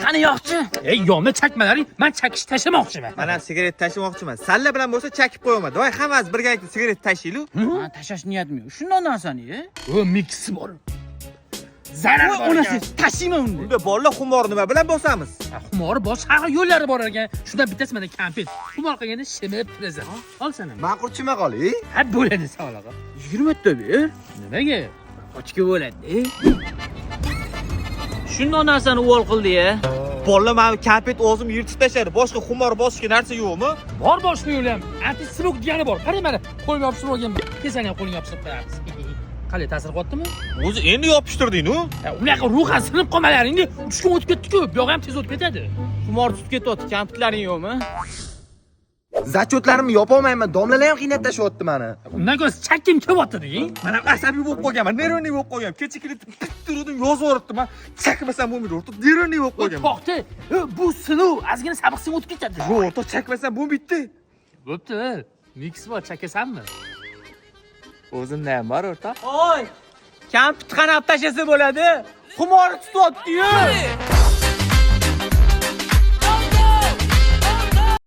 Qani yo'qchi? Ey, yo'qmi chakmalaring? Men chakish tashlamoqchiman. Men ham sigaret tashlamoqchiman. Salla bilan bo'lsa chakib qo'yaman. Voy, hammasi birgalikda sigaret tashlaylik. Men tashlash niyatim yo'q. Shundan narsani, o miksi bor. Zarar bor. Onasiz tashlayman uni. Unda bolalar xumor nima bilan bosamiz? Xumor boshqa yo'llari bor ekan. Shundan bittasi mana kompet. Xumor qilganda shimib turasan. Ol sana. Men qurchima qolay. Ha bo'ladi sog'lig'i. 20 ta ber. Nimaga? Ochga bo'ladi. Shundan narsani uvol qildi-ya. Bolalar mana kompet o'zim yirtib tashladi. Boshqa xumor bosishga narsa yo'qmi? Bor boshqa yo'li ham. Antismog degani bor. Qarang mana, qo'lga yopishtirib olgan. Kesani ham qo'lga yopishtirib qo'yamiz. Qale ta'sir qilyaptimi? O'zi endi yopishtirding-ku. Unaqa ruhan sinib qolmalaringni 3 kun o'tib ketdi-ku. Bu yoq ham tez o'tib ketadi. Xumor tutib ketyapti. Kompetlaring yo'qmi? Zachotlarimni yopolmayman. Domlalar ham qiynab tashyapti meni. Undan ko'ra chakkim kelyapti-ku. Mana asabiy bo'lib qolganman. Nervniy bo'lib qolganman. Kecha kelib bittirdim, yozib yuboribdi. Men chakmasam bo'lmaydi. O'rtoq nervniy bo'lib qolganman. To'xta. Bu sinov ozgina sabqsin o'tib ketadi. Yo'q, o'rtoq chakmasam bo'lmaydi. Bo'pti. Mix bor, chakasanmi? O'zimda ham bor, o'rtoq. Oy! Kompet qanab tashlasa bo'ladi. Xumorni tutyapti-yu.